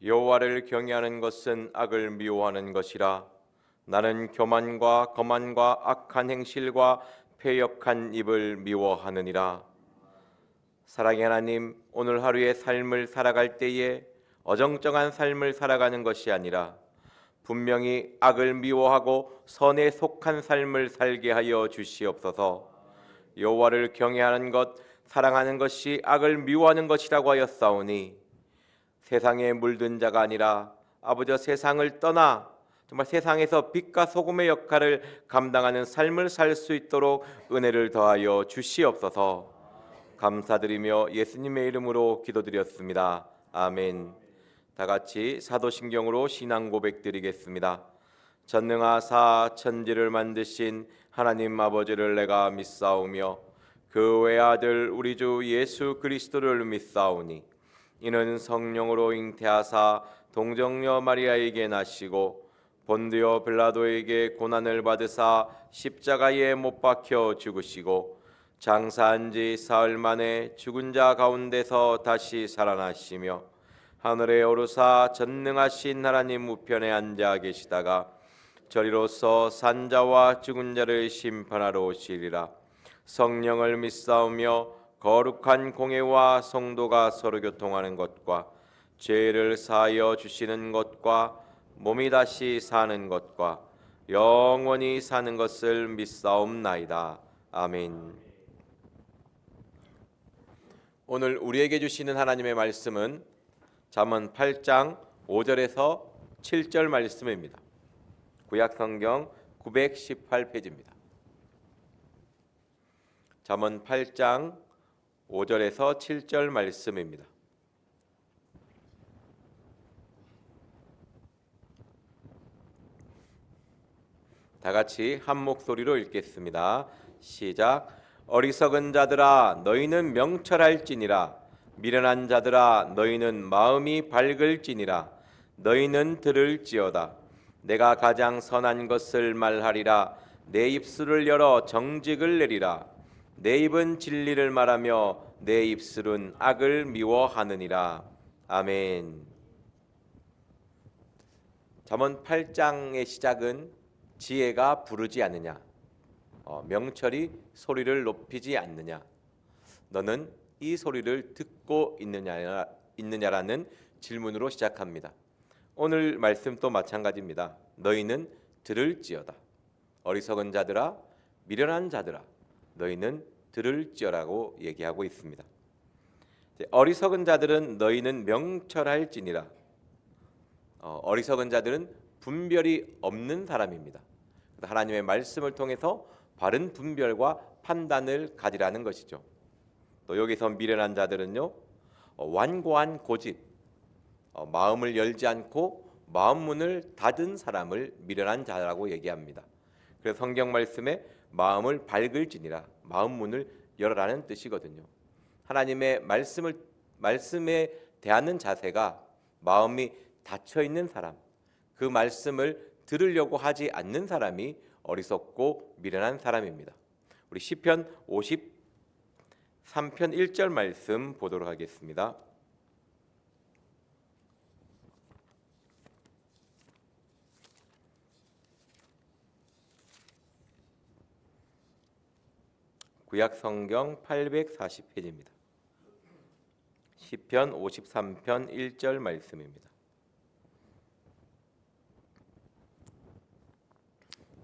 여호와를 경외하는 것은 악을 미워하는 것이라. 나는 교만과 거만과 악한 행실과 패역한 입을 미워하느니라. 사랑의 하나님, 오늘 하루의 삶을 살아갈 때에 어정쩡한 삶을 살아가는 것이 아니라 분명히 악을 미워하고 선에 속한 삶을 살게 하여 주시옵소서. 여호와를 경외하는 것, 사랑하는 것이 악을 미워하는 것이라고 하였사오니 세상에 물든 자가 아니라 아버지 세상을 떠나 정말 세상에서 빛과 소금의 역할을 감당하는 삶을 살 수 있도록 은혜를 더하여 주시옵소서. 감사드리며 예수님의 이름으로 기도드렸습니다. 아멘. 다 같이 사도신경으로 신앙 고백 드리겠습니다. 전능하사 천지를 만드신 하나님 아버지를 내가 믿사오며 그 외아들 우리 주 예수 그리스도를 믿사오니 이는 성령으로 잉태하사 동정녀 마리아에게 나시고 본디오 빌라도에게 고난을 받으사 십자가에 못 박혀 죽으시고 장사한 지 사흘 만에 죽은 자 가운데서 다시 살아나시며 하늘에 오르사 전능하신 하나님 우편에 앉아 계시다가 저리로서 산자와 죽은 자를 심판하러 오시리라. 성령을 믿사오며 거룩한 공회와 성도가 서로 교통하는 것과 죄를 사하여 주시는 것과 몸이 다시 사는 것과 영원히 사는 것을 믿사옵나이다. 아멘. 오늘 우리에게 주시는 하나님의 말씀은 잠언 8장 5절에서 7절 말씀입니다. 구약성경 918페이지입니다. 잠언 8장 5절에서 7절 말씀입니다. 다 같이 한 목소리로 읽겠습니다. 시작. 어리석은 자들아 너희는 명철할지니라. 미련한 자들아 너희는 마음이 밝을지니라. 너희는 들을지어다. 내가 가장 선한 것을 말하리라. 내 입술을 열어 정직을 내리라. 내 입은 진리를 말하며 내 입술은 악을 미워하느니라. 아멘. 잠언 8장의 시작은 지혜가 부르지 않느냐, 명철이 소리를 높이지 않느냐, 너는 이 소리를 듣고 있느냐라는 질문으로 시작합니다. 오늘 말씀도 마찬가지입니다. 너희는 들을지어다. 어리석은 자들아, 미련한 자들아, 너희는 들을지어라고 얘기하고 있습니다. 어리석은 자들은 너희는 명철할지니라. 어리석은 자들은 분별이 없는 사람입니다. 하나님의 말씀을 통해서 바른 분별과 판단을 가지라는 것이죠. 또 여기서 미련한 자들은요, 완고한 고집, 마음을 열지 않고 마음 문을 닫은 사람을 미련한 자라고 얘기합니다. 그래서 성경 말씀에 마음을 밝을지니라, 마음 문을 열어라는 뜻이거든요. 하나님의 말씀에 대하는 자세가 마음이 닫혀 있는 사람, 그 말씀을 들으려고 하지 않는 사람이 어리석고 미련한 사람입니다. 우리 시편 53편 1절 말씀 보도록 하겠습니다. 구약성경 840페이지입니다. 시편 53편 1절 말씀입니다.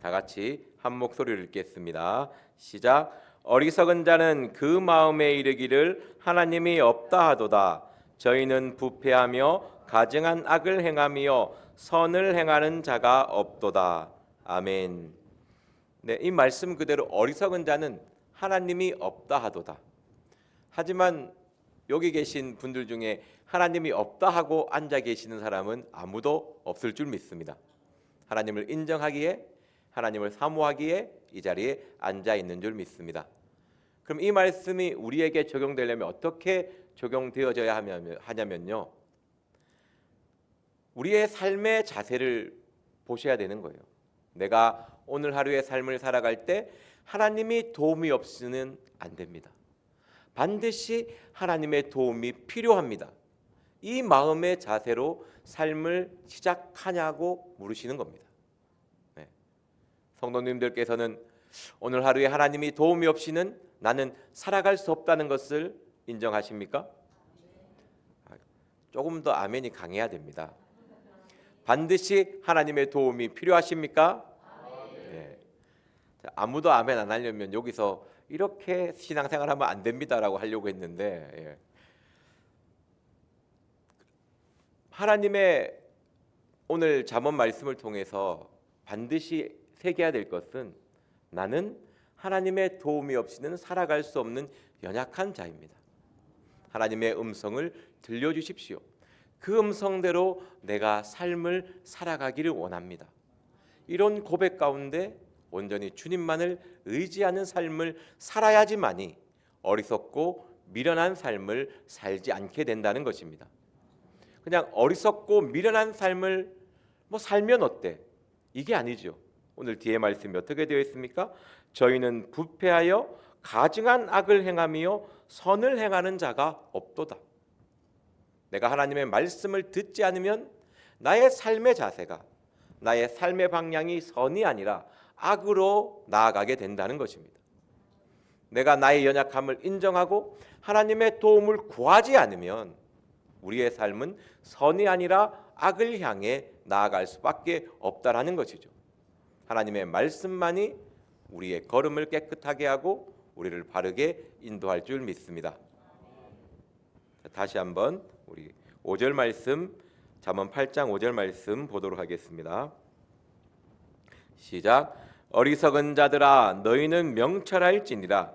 다 같이 한 목소리로 읽겠습니다. 시작. 어리석은 자는 그 마음에 이르기를 하나님이 없다 하도다. 저희는 부패하며 가증한 악을 행하며 선을 행하는 자가 없도다. 아멘. 네, 이 말씀 그대로 어리석은 자는 하나님이 없다 하도다. 하지만 여기 계신 분들 중에 하나님이 없다 하고 앉아 계시는 사람은 아무도 없을 줄 믿습니다. 하나님을 인정하기에, 하나님을 사모하기에 이 자리에 앉아 있는 줄 믿습니다. 그럼 이 말씀이 우리에게 적용되려면 어떻게 적용되어져야 하냐면요, 우리의 삶의 자세를 보셔야 되는 거예요. 내가 오늘 하루의 삶을 살아갈 때 하나님이 도움이 없이는 안 됩니다. 반드시 하나님의 도움이 필요합니다. 이 마음의 자세로 삶을 시작하냐고 물으시는 겁니다. 네. 성도님들께서는 오늘 하루에 하나님이 도움이 없이는 나는 살아갈 수 없다는 것을 인정하십니까? 조금 더 아멘이 강해야 됩니다. 반드시 하나님의 도움이 필요하십니까? 네. 아무도 아멘 안 하려면 여기서 이렇게 신앙생활하면 안 됩니다라고 하려고 했는데, 예. 하나님의 오늘 잠언 말씀을 통해서 반드시 새겨야 될 것은 나는 하나님의 도움이 없이는 살아갈 수 없는 연약한 자입니다. 하나님의 음성을 들려주십시오. 그 음성대로 내가 삶을 살아가기를 원합니다. 이런 고백 가운데 온전히 주님만을 의지하는 삶을 살아야지만이 어리석고 미련한 삶을 살지 않게 된다는 것입니다. 그냥 어리석고 미련한 삶을 살면 어때? 이게 아니죠. 오늘 뒤에 말씀이 어떻게 되어 있습니까? 저희는 부패하여 가증한 악을 행하며 선을 행하는 자가 없도다. 내가 하나님의 말씀을 듣지 않으면 나의 삶의 자세가, 나의 삶의 방향이 선이 아니라 악으로 나아가게 된다는 것입니다. 내가 나의 연약함을 인정하고 하나님의 도움을 구하지 않으면 우리의 삶은 선이 아니라 악을 향해 나아갈 수밖에 없다라는 것이죠. 하나님의 말씀만이 우리의 걸음을 깨끗하게 하고 우리를 바르게 인도할 줄 믿습니다. 다시 한번 우리 5절 말씀, 잠언 8장 5절 말씀 보도록 하겠습니다. 시작. 어리석은 자들아 너희는 명철할지니라,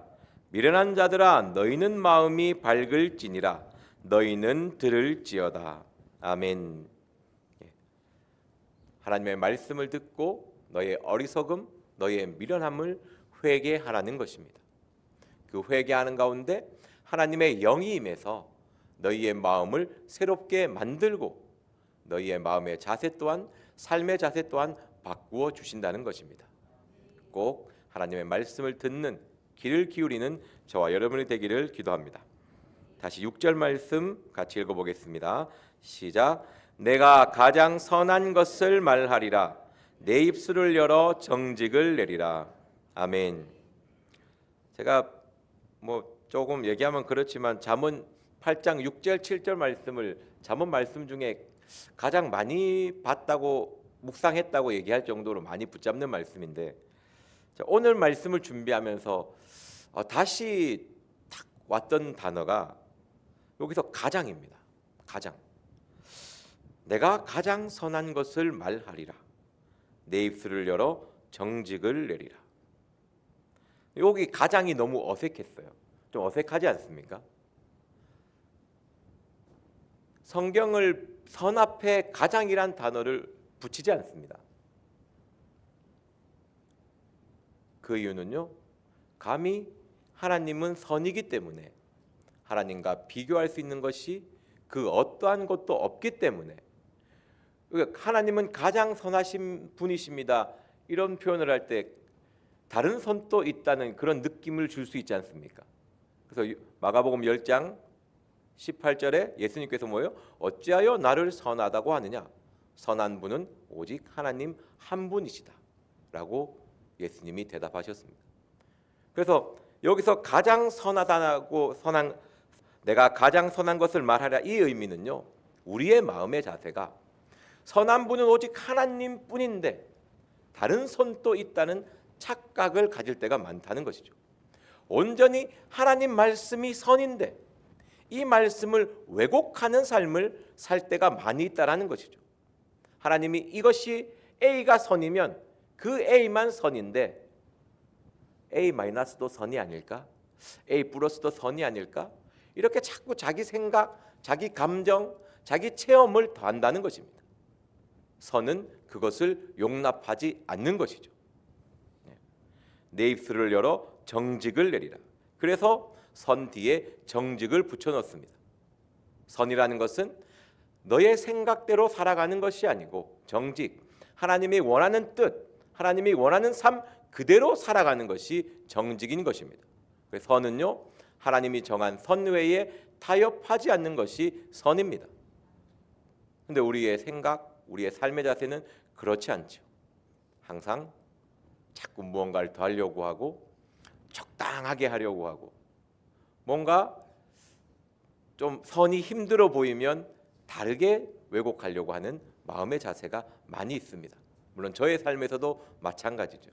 미련한 자들아 너희는 마음이 밝을지니라, 너희는 들을지어다. 아멘. 하나님의 말씀을 듣고 너의 어리석음, 너의 미련함을 회개하라는 것입니다. 그 회개하는 가운데 하나님의 영이 임해서 너희의 마음을 새롭게 만들고 너희의 마음의 자세 또한, 삶의 자세 또한 바꾸어 주신다는 것입니다. 꼭 하나님의 말씀을 듣는, 귀를 기울이는 저와 여러분이 되기를 기도합니다. 다시 6절 말씀 같이 읽어보겠습니다. 시작. 내가 가장 선한 것을 말하리라, 내 입술을 열어 정직을 내리라. 아멘. 제가 조금 얘기하면 그렇지만 잠언 8장 6절 7절 말씀을 잠언 말씀 중에 가장 많이 봤다고 묵상했다고 얘기할 정도로 많이 붙잡는 말씀인데, 오늘 말씀을 준비하면서 다시 탁 왔던 단어가 여기서 가장입니다. 가장. 내가 가장 선한 것을 말하리라, 내 입술을 열어 정직을 내리라. 여기 가장이 너무 어색했어요. 좀 어색하지 않습니까? 성경을 선 앞에 가장이란 단어를 붙이지 않습니다. 그 이유는요, 감히 하나님은 선이기 때문에 하나님과 비교할 수 있는 것이 그 어떠한 것도 없기 때문에, 하나님은 가장 선하신 분이십니다, 이런 표현을 할 때 다른 선도 있다는 그런 느낌을 줄 수 있지 않습니까? 그래서 마가복음 10장 18절에 예수님께서 뭐예요? 어찌하여 나를 선하다고 하느냐? 선한 분은 오직 하나님 한 분이시다 라고 예수님이 대답하셨습니다. 그래서 여기서 가장 선하다고 내가 가장 선한 것을 말하라, 이 의미는요, 우리의 마음의 자세가 선한 분은 오직 하나님 뿐인데 다른 선도 있다는 착각을 가질 때가 많다는 것이죠. 온전히 하나님 말씀이 선인데 이 말씀을 왜곡하는 삶을 살 때가 많이 있다라는 것이죠. 하나님이 이것이 A가 선이면 그 A만 선인데 A-도 선이 아닐까? A+도 선이 아닐까? 이렇게 자꾸 자기 생각, 자기 감정, 자기 체험을 더한다는 것입니다. 선은 그것을 용납하지 않는 것이죠. 내 입술을 열어 정직을 내리라. 그래서 선 뒤에 정직을 붙여넣습니다. 선이라는 것은 너의 생각대로 살아가는 것이 아니고 정직, 하나님이 원하는 뜻, 하나님이 원하는 삶 그대로 살아가는 것이 정직인 것입니다. 선은요, 하나님이 정한 선 외에 타협하지 않는 것이 선입니다. 근데 우리의 생각, 우리의 삶의 자세는 그렇지 않죠. 항상 자꾸 무언가를 더 하려고 하고 적당하게 하려고 하고 뭔가 좀 선이 힘들어 보이면 다르게 왜곡하려고 하는 마음의 자세가 많이 있습니다. 물론 저의 삶에서도 마찬가지죠.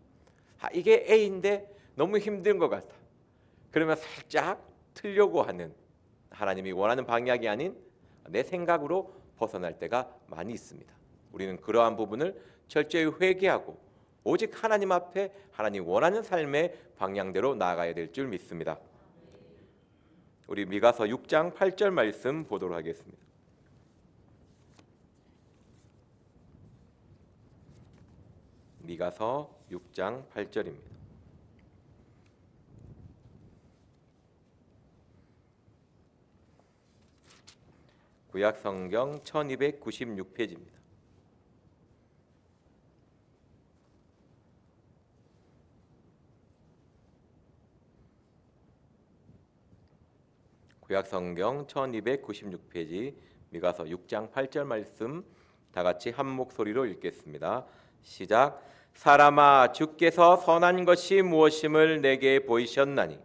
이게 A인데 너무 힘든 것 같아. 그러면 살짝 틀려고 하는, 하나님이 원하는 방향이 아닌 내 생각으로 벗어날 때가 많이 있습니다. 우리는 그러한 부분을 철저히 회개하고 오직 하나님 앞에 하나님 원하는 삶의 방향대로 나아가야 될 줄 믿습니다. 우리 미가서 6장 8절 말씀 보도록 하겠습니다. 미가서 6장 8절입니다. 구약 성경 1296페이지입니다. 구약 성경 1296페이지 미가서 6장 8절 말씀 다 같이 한 목소리로 읽겠습니다. 시작. 사람아, 주께서 선한 것이 무엇임을 내게 보이셨나니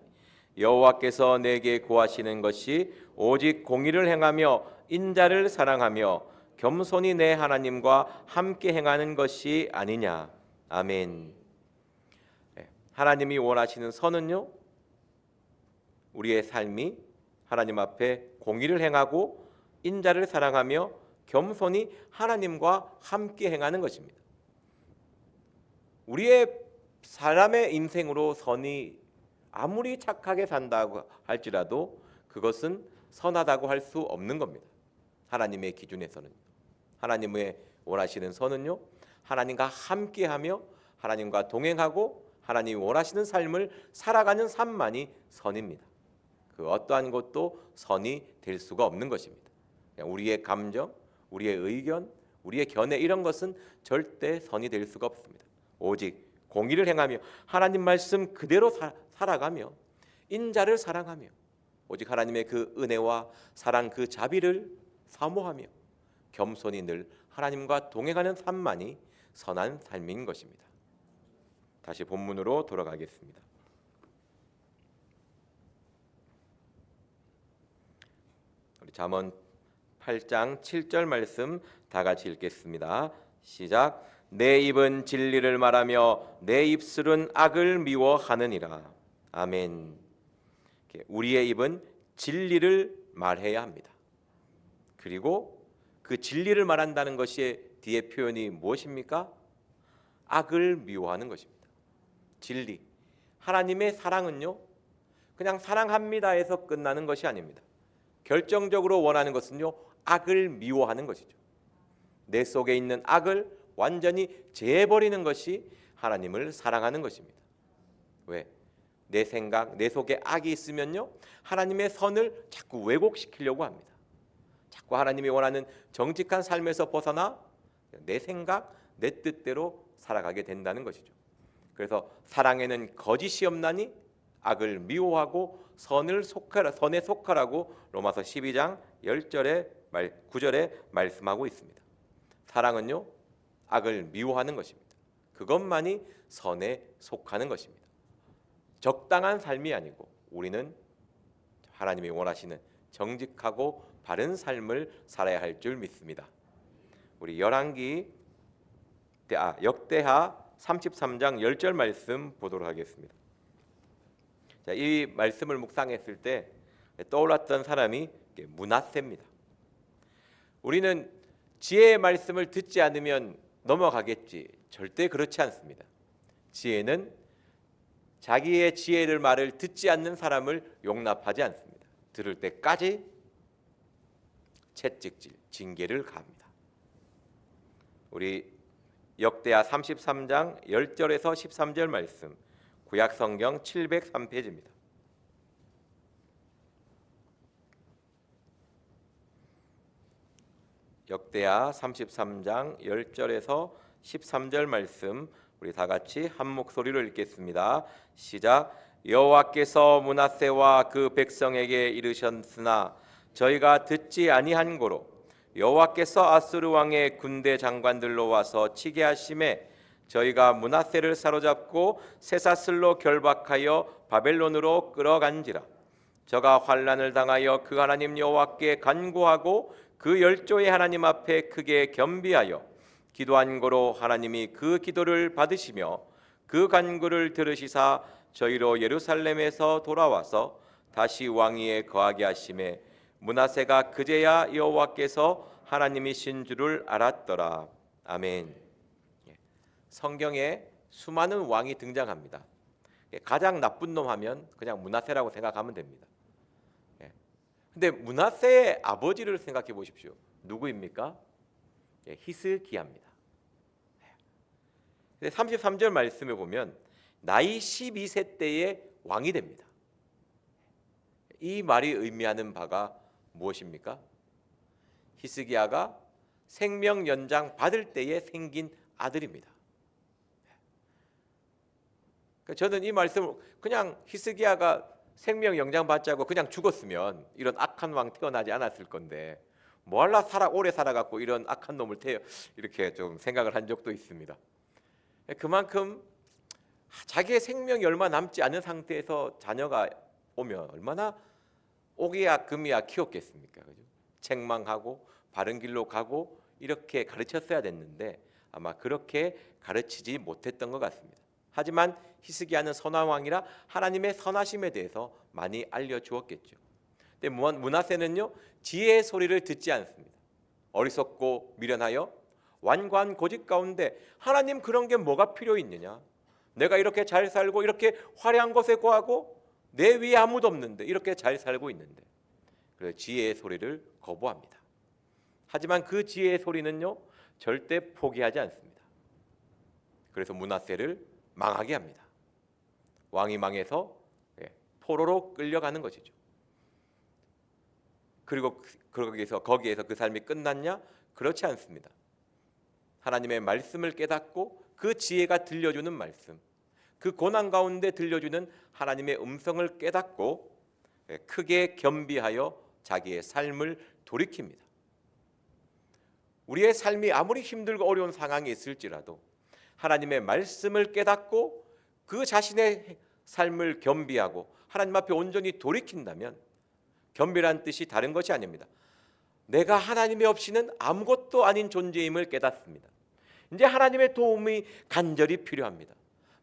여호와께서 내게 구하시는 것이 오직 공의를 행하며 인자를 사랑하며 겸손히 내 하나님과 함께 행하는 것이 아니냐. 아멘. 하나님이 원하시는 선은요, 우리의 삶이 하나님 앞에 공의를 행하고 인자를 사랑하며 겸손히 하나님과 함께 행하는 것입니다. 우리의 사람의 인생으로 선이 아무리 착하게 산다고 할지라도 그것은 선하다고 할 수 없는 겁니다. 하나님의 기준에서는. 하나님의 원하시는 선은요, 하나님과 함께하며 하나님과 동행하고 하나님이 원하시는 삶을 살아가는 삶만이 선입니다. 그 어떠한 것도 선이 될 수가 없는 것입니다. 우리의 감정, 우리의 의견, 우리의 견해 이런 것은 절대 선이 될 수가 없습니다. 오직 공의를 행하며 하나님 말씀 그대로 살아가며 인자를 사랑하며 오직 하나님의 그 은혜와 사랑 그 자비를 사모하며 겸손히 늘 하나님과 동행하는 삶만이 선한 삶인 것입니다. 다시 본문으로 돌아가겠습니다. 우리 잠언 8장 7절 말씀 다 같이 읽겠습니다. 시작. 내 입은 진리를 말하며 내 입술은 악을 미워하느니라. 아멘. 우리의 입은 진리를 말해야 합니다. 그리고 그 진리를 말한다는 것이 뒤에 표현이 무엇입니까? 악을 미워하는 것입니다. 진리. 하나님의 사랑은요, 그냥 사랑합니다 해서 끝나는 것이 아닙니다. 결정적으로 원하는 것은요, 악을 미워하는 것이죠. 내 속에 있는 악을 완전히 제해버리는 것이 하나님을 사랑하는 것입니다. 왜? 내 생각, 내 속에 악이 있으면요, 하나님의 선을 자꾸 왜곡시키려고 합니다. 자꾸 하나님이 원하는 정직한 삶에서 벗어나 내 생각, 내 뜻대로 살아가게 된다는 것이죠. 그래서 사랑에는 거짓이 없나니 악을 미워하고 선에 속하라고 로마서 12장 9절에 말씀하고 있습니다. 사랑은요, 악을 미워하는 것입니다. 그것만이 선에 속하는 것입니다. 적당한 삶이 아니고 우리는 하나님이 원하시는 정직하고 바른 삶을 살아야 할 줄 믿습니다. 우리 역대하 33장 10절 말씀 보도록 하겠습니다. 자, 이 말씀을 묵상했을 때 떠올랐던 사람이 므낫세입니다. 우리는 지혜의 말씀을 듣지 않으면 넘어가겠지. 절대 그렇지 않습니다. 지혜는 자기의 지혜를 말을 듣지 않는 사람을 용납하지 않습니다. 들을 때까지 채찍질, 징계를 가합니다. 우리 역대하 33장 10절에서 13절 말씀, 구약 성경 703페이지입니다. 역대하 33장 10절에서 13절 말씀 우리 다 같이 한 목소리로 읽겠습니다. 시작. 여호와께서 므낫세와 그 백성에게 이르셨으나 저희가 듣지 아니한 고로 여호와께서 아수르 왕의 군대 장관들로 와서 치게 하심에 저희가 므낫세를 사로잡고 쇠사슬로 결박하여 바벨론으로 끌어간지라. 저가 환난을 당하여 그 하나님 여호와께 간구하고 그 열조의 하나님 앞에 크게 겸비하여 기도한 고로 하나님이 그 기도를 받으시며 그 간구를 들으시사 저희로 예루살렘에서 돌아와서 다시 왕위에 거하게 하심에 므낫세가 그제야 여호와께서 하나님이신 줄을 알았더라. 아멘. 성경에 수많은 왕이 등장합니다. 가장 나쁜 놈 하면 그냥 므낫세라고 생각하면 됩니다. 근데 므낫세의 아버지를 생각해 보십시오. 누구입니까? 히스기야입니다. 33절 말씀에 보면 나이 12세 때에 왕이 됩니다. 이 말이 의미하는 바가 무엇입니까? 히스기야가 생명 연장 받을 때에 생긴 아들입니다. 저는 이 말씀을 그냥 히스기야가 생명 연장 받자고 그냥 죽었으면 이런 악한 왕 태어나지 않았을 건데 뭐할라 오래 살아갖고 이런 악한 놈을 이렇게 좀 생각을 한 적도 있습니다. 그만큼 자기의 생명이 얼마 남지 않은 상태에서 자녀가 오면 얼마나 옥이야 금이야 키웠겠습니까? 그죠? 책망하고 바른 길로 가고 이렇게 가르쳤어야 됐는데 아마 그렇게 가르치지 못했던 것 같습니다. 하지만 히스기야는 선한 왕이라 하나님의 선하심에 대해서 많이 알려주었겠죠. 근데 므낫세는요 지혜의 소리를 듣지 않습니다. 어리석고 미련하여 완고한 고집 가운데 하나님 그런 게 뭐가 필요 있느냐? 내가 이렇게 잘 살고 이렇게 화려한 것에 거하고 내 위에 아무도 없는데 이렇게 잘 살고 있는데 그래서 지혜의 소리를 거부합니다. 하지만 그 지혜의 소리는요 절대 포기하지 않습니다. 그래서 므낫세를 망하게 합니다. 왕이 망해서 포로로 끌려가는 것이죠. 그리고 거기에서 그 삶이 끝났냐? 그렇지 않습니다. 하나님의 말씀을 깨닫고 그 지혜가 들려주는 말씀, 그 고난 가운데 들려주는 하나님의 음성을 깨닫고 크게 겸비하여 자기의 삶을 돌이킵니다. 우리의 삶이 아무리 힘들고 어려운 상황이 있을지라도 하나님의 말씀을 깨닫고 그 자신의 삶을 겸비하고 하나님 앞에 온전히 돌이킨다면 겸비란 뜻이 다른 것이 아닙니다. 내가 하나님이 없이는 아무것도 아닌 존재임을 깨닫습니다. 이제 하나님의 도움이 간절히 필요합니다.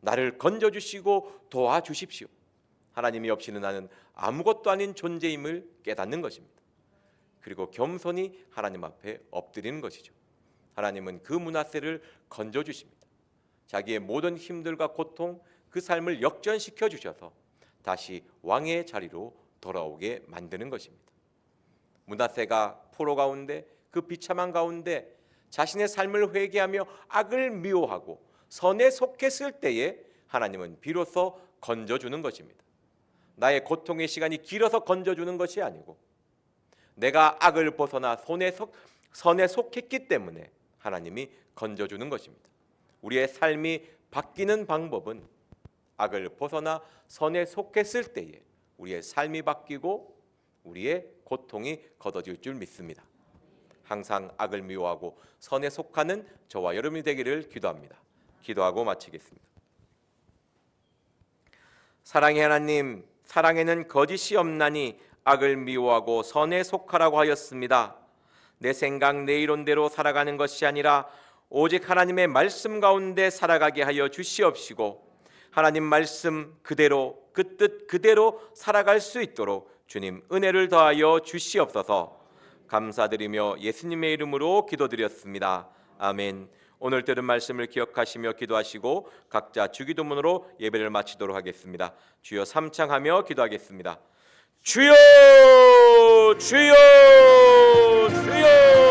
나를 건져주시고 도와주십시오. 하나님이 없이는 나는 아무것도 아닌 존재임을 깨닫는 것입니다. 그리고 겸손히 하나님 앞에 엎드리는 것이죠. 하나님은 그 므낫세를 건져주십니다. 자기의 모든 힘들과 고통, 그 삶을 역전시켜 주셔서 다시 왕의 자리로 돌아오게 만드는 것입니다. 므낫세가 포로 가운데 그 비참한 가운데 자신의 삶을 회개하며 악을 미워하고 선에 속했을 때에 하나님은 비로소 건져주는 것입니다. 나의 고통의 시간이 길어서 건져주는 것이 아니고 내가 악을 벗어나 선에 속했기 때문에 하나님이 건져주는 것입니다. 우리의 삶이 바뀌는 방법은 악을 벗어나 선에 속했을 때에 우리의 삶이 바뀌고 우리의 고통이 걷어질 줄 믿습니다. 항상 악을 미워하고 선에 속하는 저와 여러분이 되기를 기도합니다. 기도하고 마치겠습니다. 사랑의 하나님, 사랑에는 거짓이 없나니 악을 미워하고 선에 속하라고 하였습니다. 내 생각, 내 이론대로 살아가는 것이 아니라 오직 하나님의 말씀 가운데 살아가게 하여 주시옵시고 하나님 말씀 그대로 그 뜻 그대로 살아갈 수 있도록 주님 은혜를 더하여 주시옵소서. 감사드리며 예수님의 이름으로 기도드렸습니다. 아멘. 오늘 들은 말씀을 기억하시며 기도하시고 각자 주기도문으로 예배를 마치도록 하겠습니다. 주여 삼창하며 기도하겠습니다. 주여 주여 주여.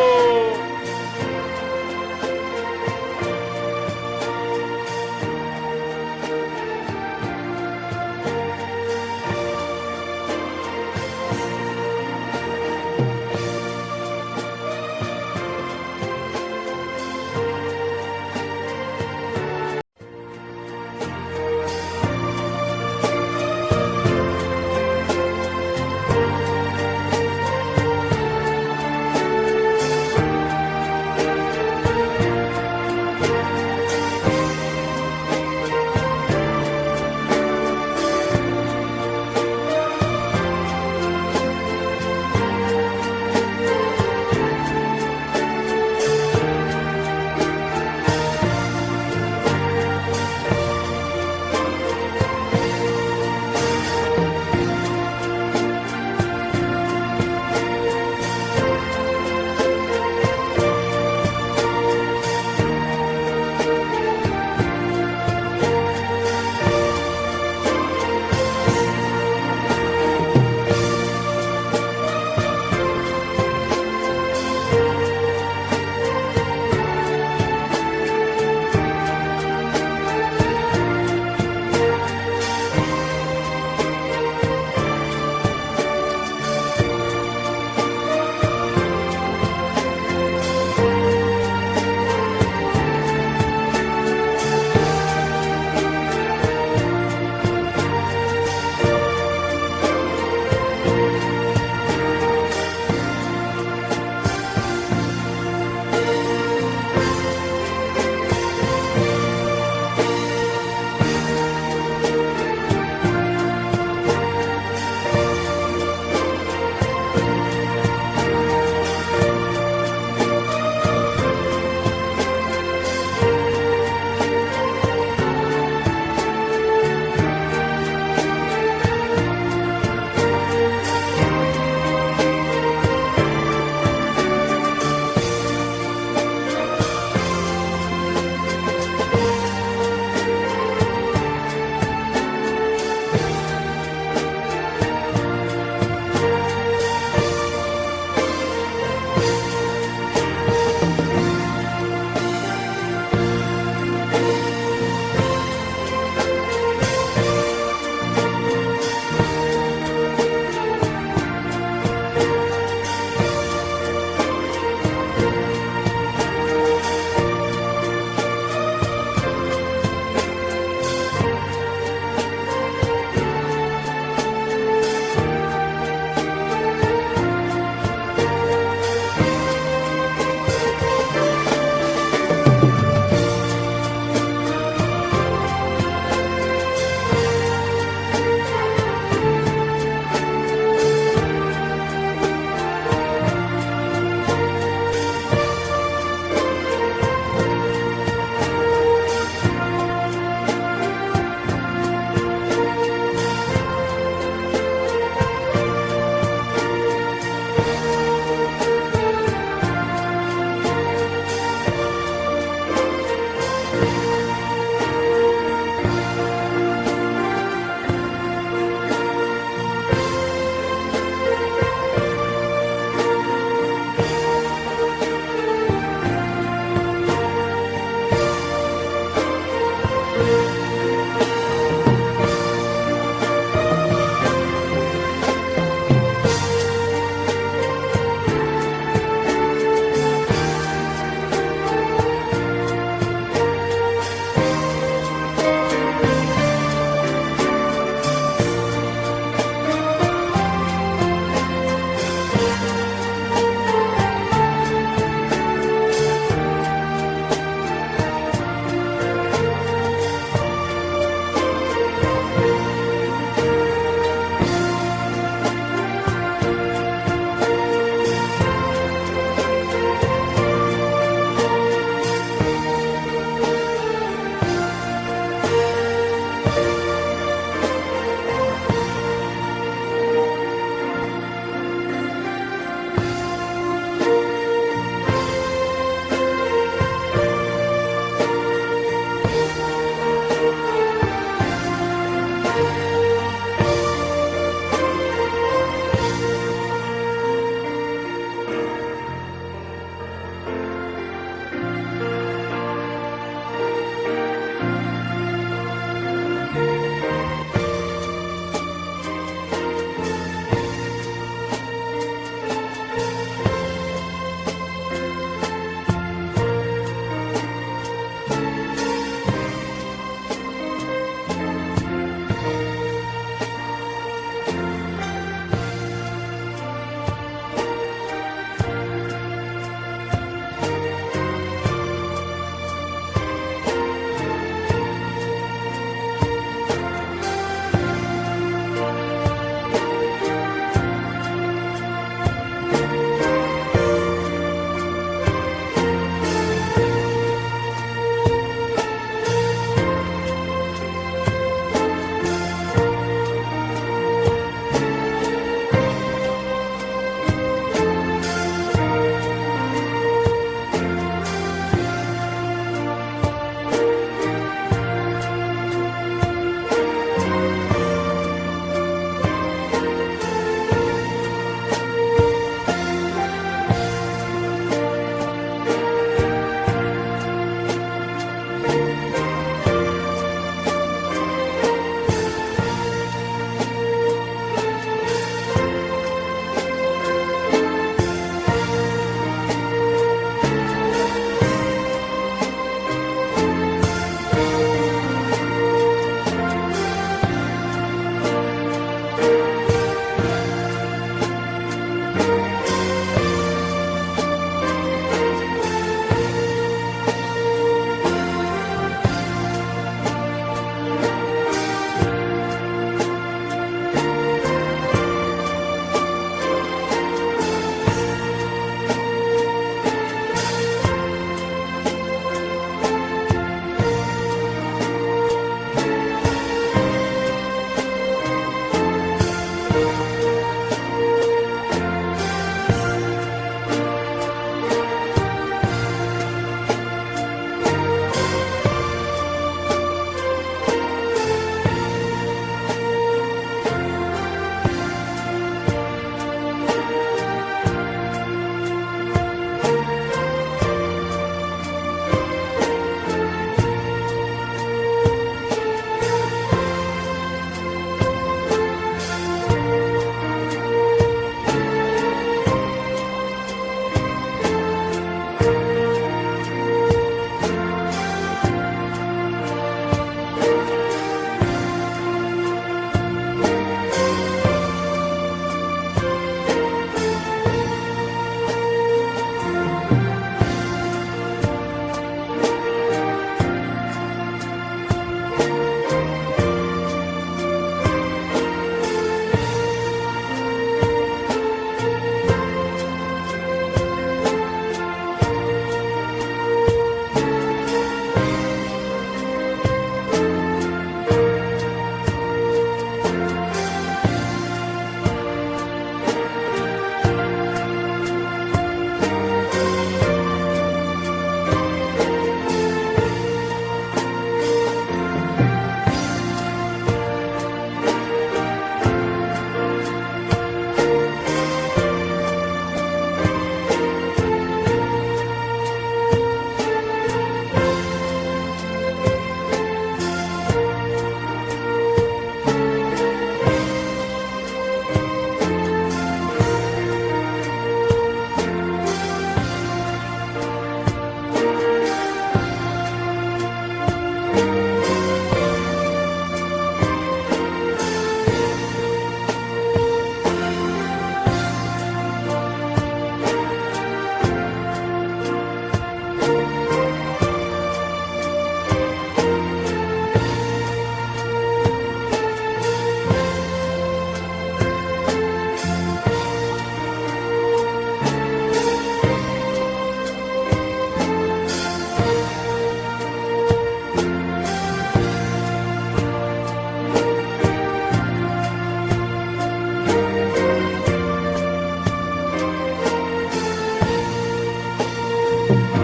주옵소서.